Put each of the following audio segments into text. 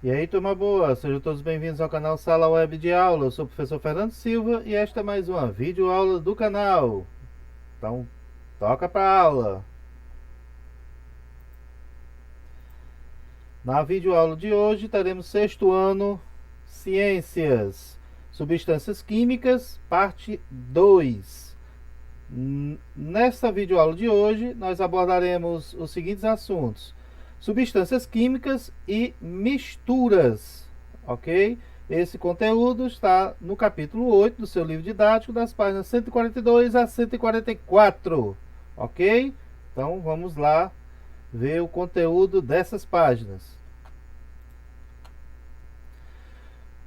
E aí, turma boa, sejam todos bem-vindos ao canal Sala Web de Aula. Eu sou o professor Fernando Silva e esta é mais uma videoaula do canal. Então, toca pra aula. Na videoaula de hoje, teremos sexto ano, Ciências, Substâncias Químicas, parte 2. Nesta videoaula de hoje, nós abordaremos os seguintes assuntos: substâncias químicas e misturas, ok? Esse conteúdo está no capítulo 8 do seu livro didático, das páginas 142 a 144, ok? Então vamos lá ver o conteúdo dessas páginas.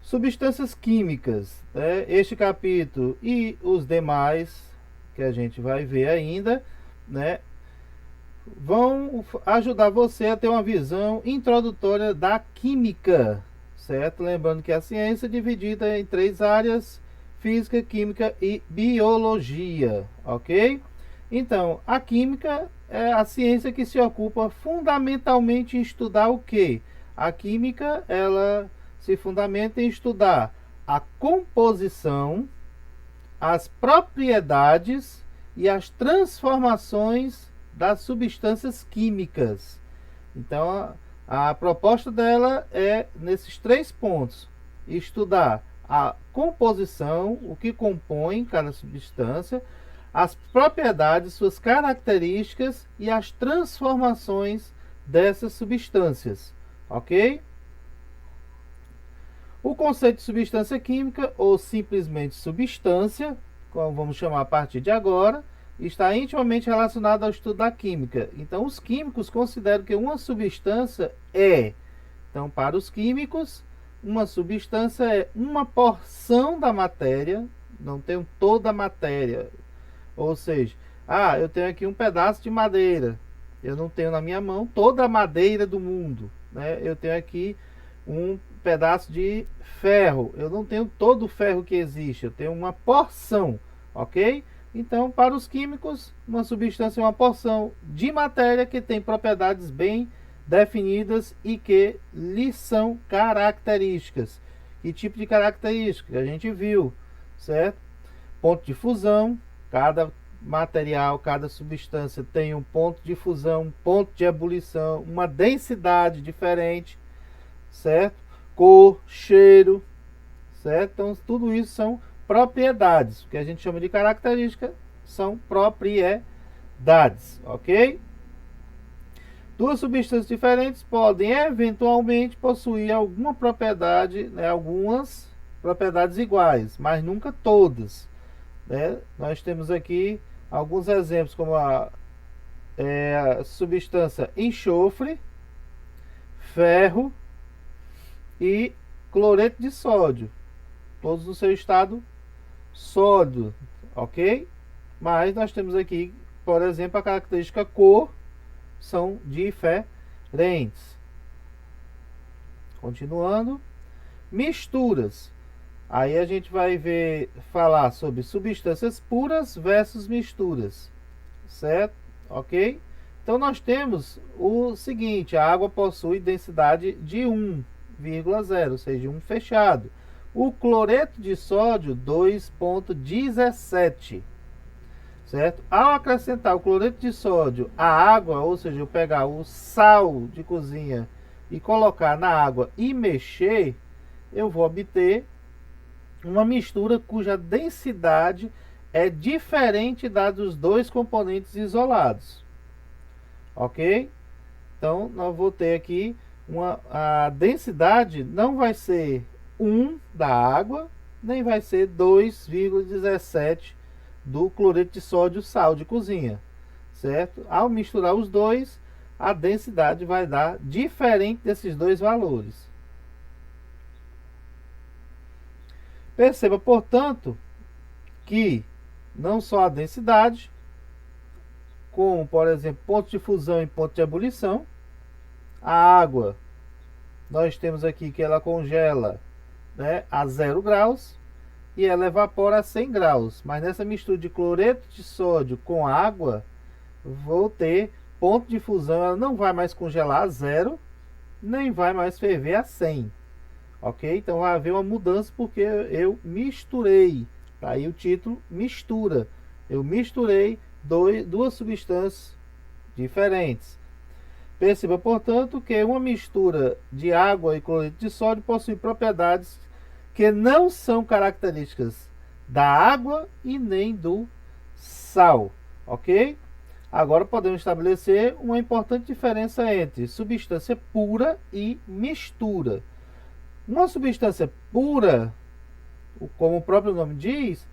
Substâncias químicas, né? Este capítulo e os demais que a gente vai ver ainda, né, vão ajudar você a ter uma visão introdutória da química, certo? Lembrando que a ciência é dividida em três áreas: física, química e biologia, ok? Então, a química é a ciência que se ocupa fundamentalmente em estudar o que? A química, ela se fundamenta em estudar a composição, as propriedades e as transformações das substâncias químicas. Então, a proposta dela é nesses três pontos: estudar a composição, o que compõe cada substância, as propriedades, suas características e as transformações dessas substâncias, ok? O conceito de substância química, ou simplesmente substância, como vamos chamar a partir de agora, está intimamente relacionado ao estudo da química. Então, os químicos consideram que uma substância é, então, para os químicos, uma substância é uma porção da matéria, não tenho toda a matéria. Ou seja, eu tenho aqui um pedaço de madeira, eu não tenho na minha mão toda a madeira do mundo, né? Eu tenho aqui um pedaço de ferro, eu não tenho todo o ferro que existe, eu tenho uma porção, ok? Então, para os químicos, uma substância é uma porção de matéria que tem propriedades bem definidas e que lhe são características. Que tipo de característica? A gente viu, certo? Ponto de fusão, cada material, cada substância tem um ponto de fusão, um ponto de ebulição, uma densidade diferente, certo? Cor, cheiro, certo? Então, tudo isso são propriedades. O que a gente chama de característica são propriedades, ok? Duas substâncias diferentes podem eventualmente possuir alguma propriedade, né, algumas propriedades iguais, mas nunca todas, né? Nós temos aqui alguns exemplos, como a substância enxofre, ferro e cloreto de sódio, todos no seu estado sólido, ok? Mas nós temos aqui, por exemplo, a característica cor, são diferentes. Continuando, misturas. Aí a gente vai falar sobre substâncias puras versus misturas, certo? Ok? Então nós temos o seguinte: a água possui densidade de 1,0, ou seja, um fechado. O cloreto de sódio 2,17, certo? Ao acrescentar o cloreto de sódio à água, ou seja, eu pegar o sal de cozinha e colocar na água e mexer, eu vou obter uma mistura cuja densidade é diferente da dos dois componentes isolados, ok? Então, nós vou ter aqui a densidade não vai ser 1 da água, nem vai ser 2,17 do cloreto de sódio sal de cozinha, certo? Ao misturar os dois, a densidade vai dar diferente desses dois valores. Perceba, portanto, que não só a densidade, como, por exemplo, ponto de fusão e ponto de ebulição, a água, nós temos aqui que ela congela, né, a 0 graus e ela evapora a 100 graus. Mas nessa mistura de cloreto de sódio com água, vou ter ponto de fusão, ela não vai mais congelar a 0, nem vai mais ferver a 100. Ok? Então vai haver uma mudança porque eu misturei. Tá aí o título, mistura. Eu misturei duas substâncias diferentes. Perceba, portanto, que uma mistura de água e cloreto de sódio possui propriedades que não são características da água e nem do sal. Ok? Agora podemos estabelecer uma importante diferença entre substância pura e mistura. Uma substância pura, como o próprio nome diz,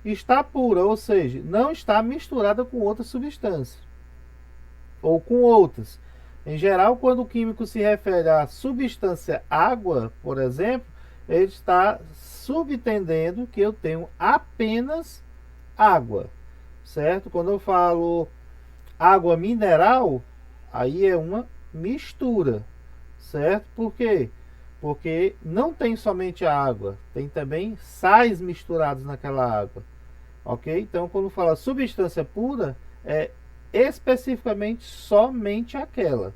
está pura, ou seja, não está misturada com outra substância ou com outras. Em geral, quando o químico se refere à substância água, por exemplo, ele está subentendendo que eu tenho apenas água, certo? Quando eu falo água mineral, aí é uma mistura, certo? Por quê? Porque não tem somente a água, tem também sais misturados naquela água, ok? Então, quando fala substância pura, é especificamente somente aquela.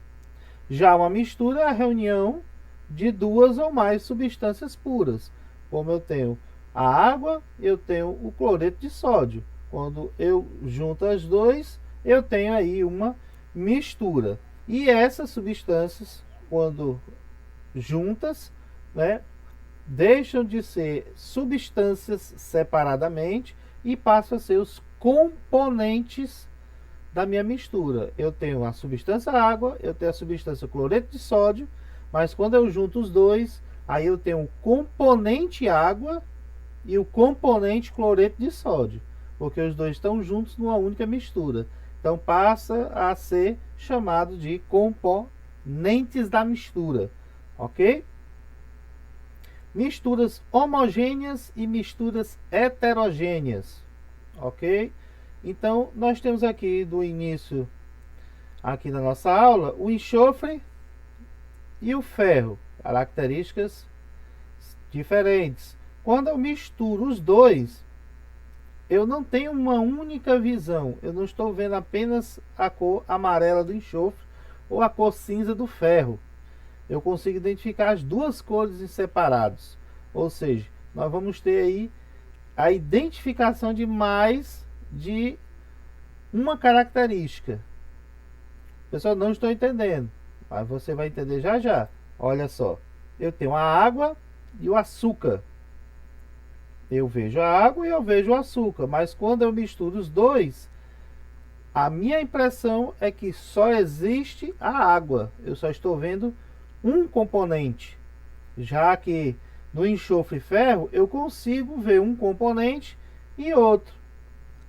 Já uma mistura é a reunião de duas ou mais substâncias puras. Como eu tenho a água, eu tenho o cloreto de sódio. Quando eu junto as duas, eu tenho aí uma mistura. E essas substâncias, quando juntas, né, deixam de ser substâncias separadamente e passam a ser os componentes da minha mistura. Eu tenho a substância água, eu tenho a substância cloreto de sódio, mas quando eu junto os dois, aí eu tenho o componente água e o componente cloreto de sódio, porque os dois estão juntos numa única mistura. Então passa a ser chamado de componentes da mistura, ok? Misturas homogêneas e misturas heterogêneas, ok? Então nós temos aqui do início aqui na nossa aula o enxofre e o ferro, características diferentes. Quando eu misturo os dois, eu não tenho uma única visão. Eu não estou vendo apenas a cor amarela do enxofre ou a cor cinza do ferro. Eu consigo identificar as duas cores em separados. Ou seja, nós vamos ter aí a identificação de mais de uma característica. Pessoal, não estou entendendo, mas você vai entender já já. Olha só, eu tenho a água e o açúcar. Eu vejo a água e eu vejo o açúcar, mas quando eu misturo os dois, a minha impressão é que só existe a água. Eu só estou vendo um componente, já que no enxofre e ferro eu consigo ver um componente e outro,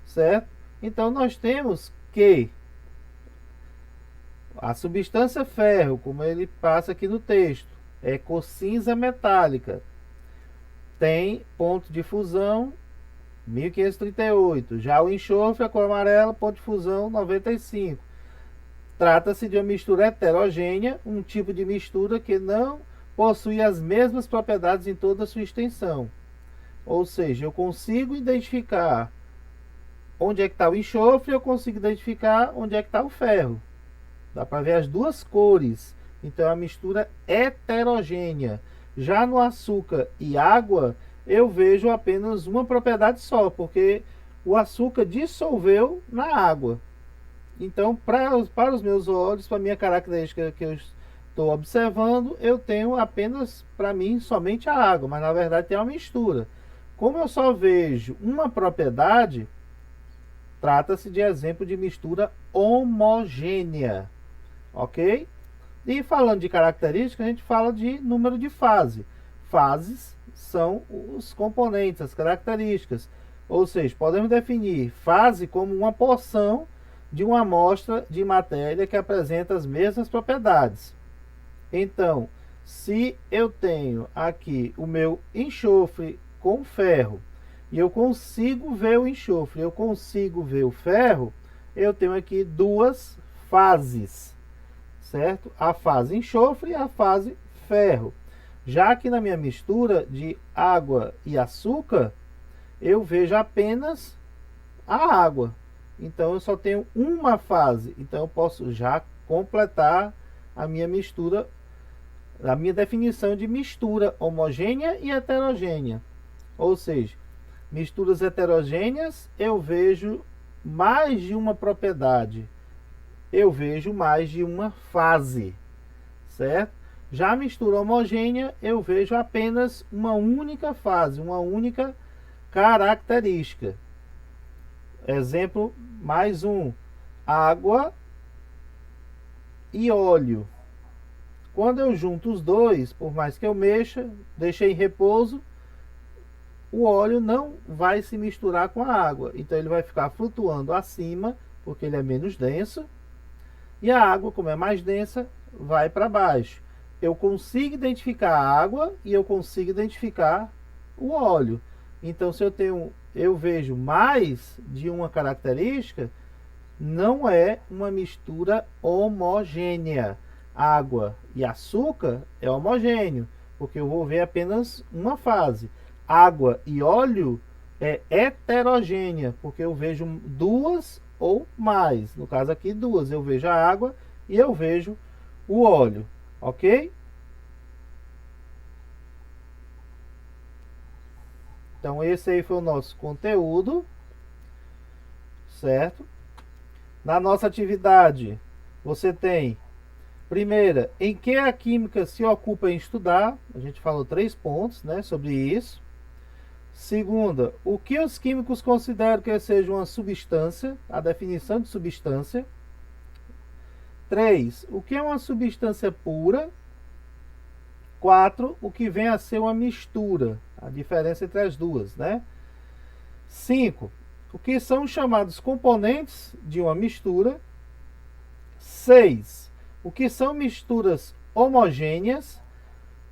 certo? Então nós temos que a substância ferro, como ele passa aqui no texto, é cor cinza metálica, tem ponto de fusão 1538. Já o enxofre, a cor amarela, ponto de fusão 95. Trata-se de uma mistura heterogênea, um tipo de mistura que não possui as mesmas propriedades em toda a sua extensão. Ou seja, eu consigo identificar onde é que está o enxofre, eu consigo identificar onde é que está o ferro. Dá para ver as duas cores. Então é uma mistura heterogênea. Já no açúcar e água, eu vejo apenas uma propriedade só, porque o açúcar dissolveu na água. Então, para os meus olhos, para a minha característica que eu estou observando, eu tenho apenas, para mim, somente a água, mas na verdade tem uma mistura. Como eu só vejo uma propriedade, trata-se de exemplo de mistura homogênea, ok? E falando de características, a gente fala de número de fase. Fases são os componentes, as características. Ou seja, podemos definir fase como uma porção de uma amostra de matéria que apresenta as mesmas propriedades. Então, se eu tenho aqui o meu enxofre com ferro, e eu consigo ver o enxofre, eu consigo ver o ferro, eu tenho aqui duas fases, certo? A fase enxofre e a fase ferro. Já que na minha mistura de água e açúcar, eu vejo apenas a água. Então eu só tenho uma fase. Então eu posso já completar a minha mistura a minha definição de mistura homogênea e heterogênea. Ou seja, misturas heterogêneas, eu vejo mais de uma propriedade, eu vejo mais de uma fase, certo? Já a mistura homogênea, eu vejo apenas uma única fase, uma única característica. Exemplo, mais um: água e óleo. Quando eu junto os dois, por mais que eu mexa, deixei em repouso, o óleo não vai se misturar com a água. Então ele vai ficar flutuando acima, porque ele é menos denso. E a água, como é mais densa, vai para baixo. Eu consigo identificar a água e eu consigo identificar o óleo. Então, se eu vejo mais de uma característica, não é uma mistura homogênea. Água e açúcar é homogêneo, porque eu vou ver apenas uma fase. Água e óleo é heterogênea, porque eu vejo duas ou mais. No caso aqui, duas. Eu vejo a água e eu vejo o óleo, ok? Então esse aí foi o nosso conteúdo, certo? Na nossa atividade, você tem, primeira, em que a química se ocupa em estudar. A gente falou 3 pontos, né, sobre isso. Segunda, o que os químicos consideram que seja uma substância, a definição de substância. 3, o que é uma substância pura. 4, o que vem a ser uma mistura, a diferença entre as duas, né? 5, o que são chamados componentes de uma mistura. 6, o que são misturas homogêneas.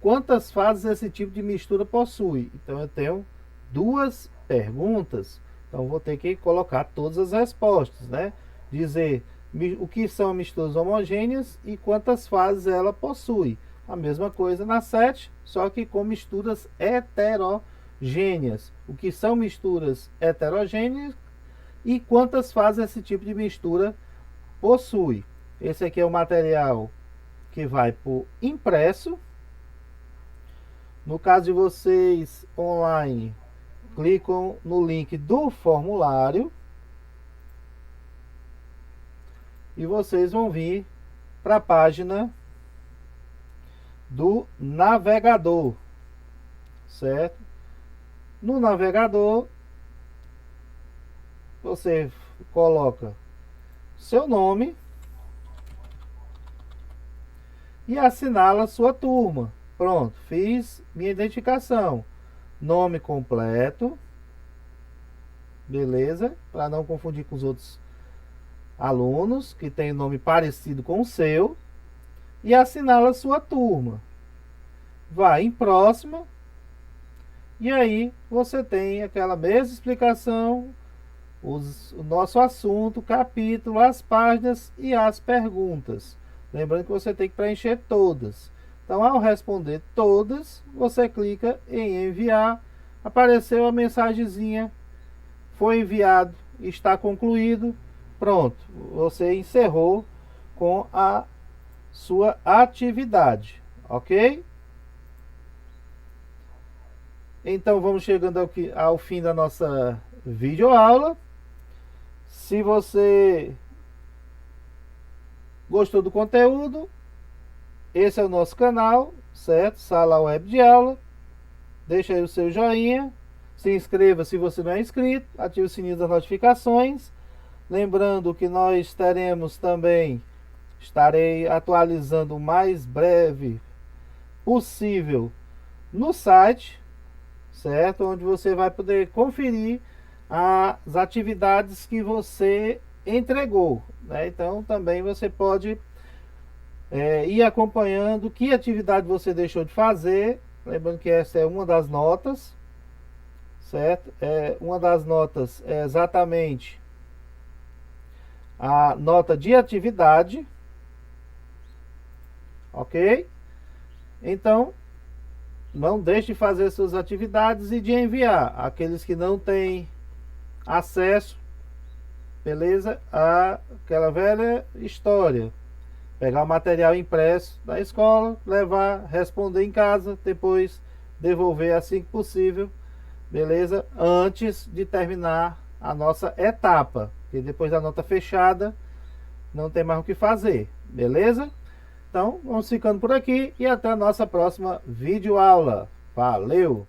Quantas fases esse tipo de mistura possui? Então eu tenho 2 perguntas, então vou ter que colocar todas as respostas, né? Dizer o que são misturas homogêneas e quantas fases ela possui. A mesma coisa na 7, só que com misturas heterogêneas. O que são misturas heterogêneas e quantas fases esse tipo de mistura possui. Esse aqui é o material que vai por impresso. No caso de vocês online, clicam no link do formulário e vocês vão vir para a página do navegador, certo? No navegador, você coloca seu nome e assinala a sua turma. Pronto, fiz minha identificação. Nome completo, beleza? Para não confundir com os outros alunos que tem nome parecido com o seu. E assinala a sua turma. Vai em próxima. E aí você tem aquela mesma explicação, o nosso assunto, capítulo, as páginas e as perguntas. Lembrando que você tem que preencher todas. Então, ao responder todas, você clica em enviar. Apareceu a mensagenzinha. Foi enviado, está concluído. Pronto, você encerrou com a sua atividade, ok? Então vamos chegando ao fim da nossa videoaula. Se você gostou do conteúdo, esse é o nosso canal, certo? Sala Web de Aula. Deixa aí o seu joinha. Se inscreva se você não é inscrito. Ative o sininho das notificações. Lembrando que nós teremos também, estarei atualizando o mais breve possível no site, certo? Onde você vai poder conferir as atividades que você entregou, né? Então também você pode ir acompanhando que atividade você deixou de fazer. Lembrando que essa é uma das notas, certo? Uma das notas é exatamente a nota de atividade, ok? Então, não deixe de fazer suas atividades e de enviar. Aqueles que não têm acesso, beleza? Aquela velha história. Pegar o material impresso da escola, levar, responder em casa, depois devolver assim que possível, beleza? Antes de terminar a nossa etapa, porque depois da nota fechada não tem mais o que fazer, beleza? Então vamos ficando por aqui e até a nossa próxima videoaula. Valeu!